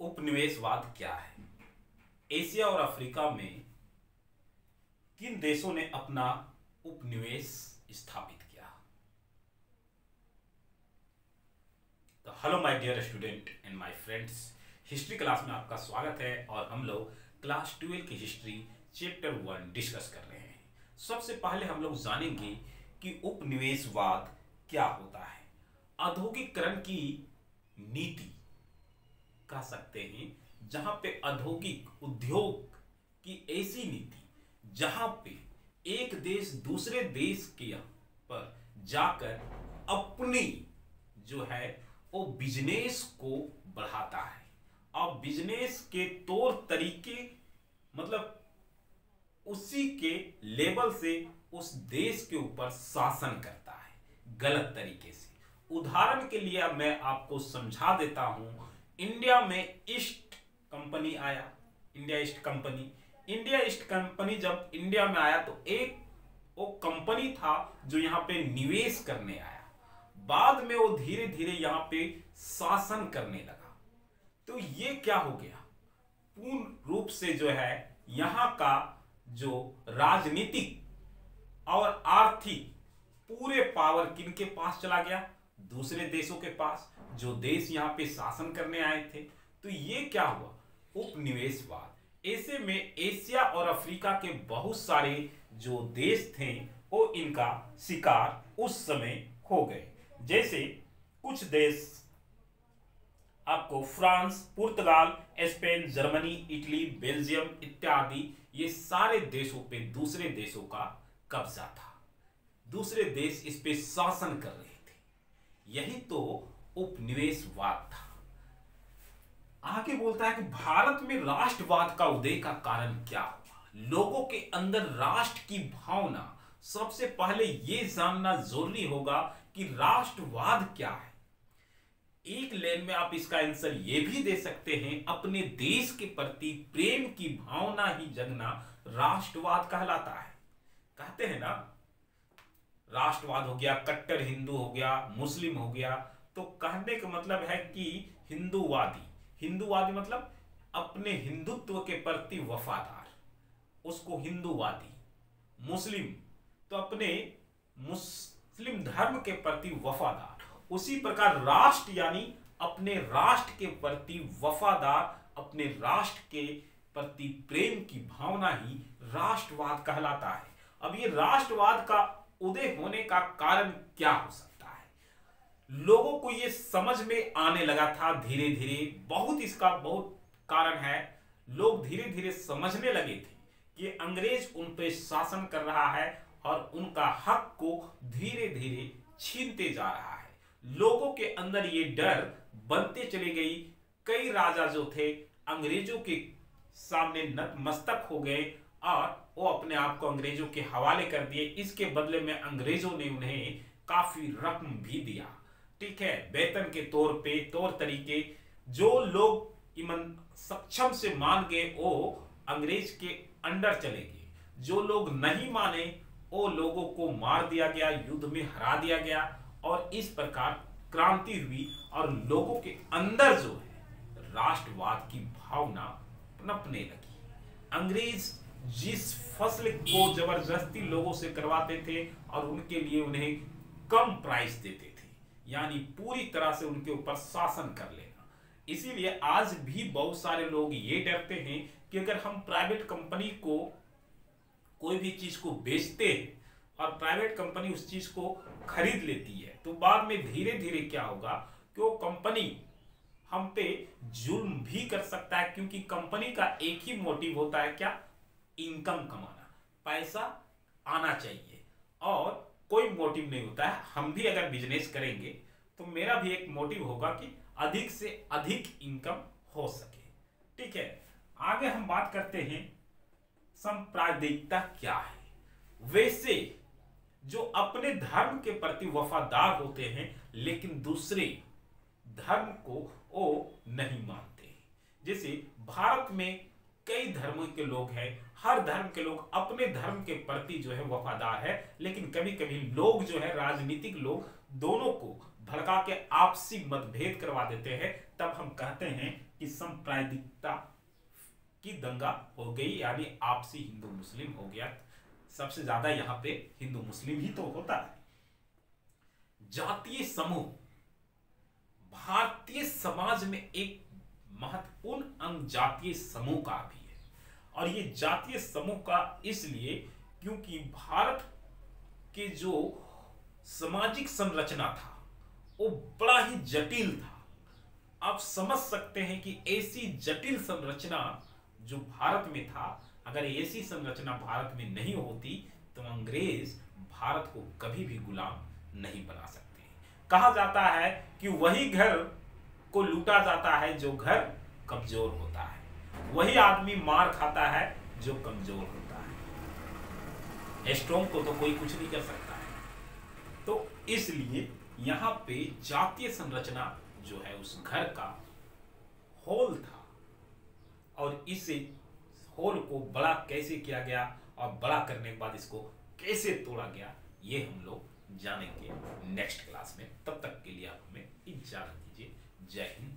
उपनिवेशवाद क्या है? एशिया और अफ्रीका में किन देशों ने अपना उपनिवेश स्थापित किया? तो hello my dear student and my friends, history class में आपका स्वागत है। और हम लोग क्लास 12 की हिस्ट्री चैप्टर 1 डिस्कस कर रहे हैं। सबसे पहले हम लोग जानेंगे कि उपनिवेशवाद क्या होता है। औद्योगिकरण की नीति कह सकते हैं, जहां पे औद्योगिक उद्योग की ऐसी नीति जहां पे एक देश दूसरे देश के पर जाकर अपनी जो है वो बिजनेस को बढ़ाता है और बिजनेस के तौर तरीके मतलब उसी के लेवल से उस देश के ऊपर शासन करता है गलत तरीके से। उदाहरण के लिए अब मैं आपको समझा देता हूं। इंडिया में ईस्ट कंपनी आया, इंडिया ईस्ट कंपनी जब इंडिया में आया तो एक वो कंपनी था जो यहाँ पे निवेश करने आया। बाद में वो धीरे धीरे यहाँ पे शासन करने लगा। तो ये क्या हो गया, पूर्ण रूप से जो है यहाँ का जो राजनीतिक और आर्थिक पूरे पावर किनके पास चला गया? दूसरे देशों के पास, जो देश यहाँ पे शासन करने आए थे। तो ये क्या हुआ? उपनिवेशवाद। ऐसे में एशिया और अफ्रीका के बहुत सारे जो देश थे वो इनका शिकार उस समय हो गए। जैसे कुछ देश आपको फ्रांस, पुर्तगाल, स्पेन, जर्मनी, इटली, बेल्जियम इत्यादि, ये सारे देशों पे दूसरे देशों का कब्जा था। दूसरे देश इस पे शासन कर रहे थे। यही तो उपनिवेशवाद था। आगे बोलता है कि भारत में राष्ट्रवाद का उदय का कारण क्या हुआ? लोगों के अंदर राष्ट्र की भावना। सबसे पहले यह जानना जरूरी होगा कि राष्ट्रवाद क्या है। एक लाइन में आप इसका आंसर यह भी दे सकते हैं, अपने देश के प्रति प्रेम की भावना ही जगना राष्ट्रवाद कहलाता है। कहते हैं ना, राष्ट्रवाद हो गया, कट्टर हिंदू हो गया, मुस्लिम हो गया। तो कहने का मतलब है कि हिंदूवादी मतलब अपने हिंदुत्व के प्रति वफादार, उसको हिंदूवादी। मुस्लिम तो अपने मुस्लिम धर्म के प्रति वफादार। उसी प्रकार राष्ट्र यानी अपने राष्ट्र के प्रति वफादार, अपने राष्ट्र के प्रति प्रेम की भावना ही राष्ट्रवाद कहलाता है। अब ये राष्ट्रवाद का उदय होने का कारण क्या हो सकता है? लोगों को ये समझ में आने लगा था धीरे धीरे। इसका बहुत कारण है। लोग धीरे धीरे समझने लगे थे कि अंग्रेज उन पे शासन कर रहा है और उनका हक को धीरे धीरे छीनते जा रहा है। लोगों के अंदर ये डर बनते चले गई। कई राजा जो थे अंग्रेजों के सामने नतमस्तक हो गए और वो अपने आप को अंग्रेजों के हवाले कर दिए। इसके बदले में अंग्रेजों ने उन्हें काफी रकम भी दिया, ठीक है, वेतन के तौर तरीके। जो लोग सक्षम से मान गए वो अंग्रेज के अंडर चले गए। जो लोग नहीं माने वो लोगों को मार दिया गया, युद्ध में हरा दिया गया। और इस प्रकार क्रांति हुई और लोगों के अंदर जो है राष्ट्रवाद की भावना पनपने लगी। अंग्रेज जिस फसल को जबरदस्ती लोगों से करवाते थे और उनके लिए उन्हें कम प्राइस देते थे, यानी पूरी तरह से उनके ऊपर शासन कर लेना। इसीलिए आज भी बहुत सारे लोग ये डरते हैं कि अगर हम प्राइवेट कंपनी को कोई भी चीज को बेचते हैं और प्राइवेट कंपनी उस चीज को खरीद लेती है तो बाद में धीरे धीरे क्या होगा कि वो कंपनी हम पे जुल्म भी कर सकता है। क्योंकि कंपनी का एक ही मोटिव होता है, क्या? इनकम कमाना, पैसा आना चाहिए, और कोई मोटिव नहीं होता है। हम भी अगर बिजनेस करेंगे तो मेरा भी एक मोटिव होगा कि अधिक से अधिक इनकम हो सके, ठीक है। आगे हम बात करते हैं सांप्रदायिकता क्या है। वैसे जो अपने धर्म के प्रति वफादार होते हैं लेकिन दूसरे धर्म को वो नहीं मानते। जैसे भारत में कई धर्मों के लोग हैं, हर धर्म के लोग अपने धर्म के प्रति जो है वफादार है। लेकिन कभी कभी लोग जो है राजनीतिक लोग दोनों को, भड़का के आपसी मतभेद करवा देते हैं, तब हम कहते हैं कि सांप्रदायिकता की दंगा हो गई, यानी आपसी हिंदू मुस्लिम हो गया। सबसे ज्यादा यहाँ पे हिंदू मुस्लिम ही तो होता है। जातीय समूह भारतीय समाज में एक महत्वपूर्ण अंग जातीय समूह का भी है, और ये जातीय समूह का इसलिए क्योंकि भारत के जो सामाजिक संरचना था वो बड़ा ही जटिल था। आप समझ सकते हैं कि ऐसी जटिल संरचना जो भारत में था, अगर ऐसी संरचना भारत में नहीं होती तो अंग्रेज भारत को कभी भी गुलाम नहीं बना सकते। कहा जाता है कि वही घर को लूटा जाता है जो घर कमजोर होता है, वही आदमी मार खाता है जो कमजोर होता है। स्ट्रॉन्ग को तो कोई कुछ नहीं कर सकता है। तो इसलिए यहाँ पे जातीय संरचना जो है उस घर का होल था, और इसे होल को बड़ा कैसे किया गया और बड़ा करने के बाद इसको कैसे तोड़ा गया, ये हम लोग जानेंगे नेक्स्ट क्लास में। तब तक के लिए आप हमें इजाजत दीजिए। जय हिंद।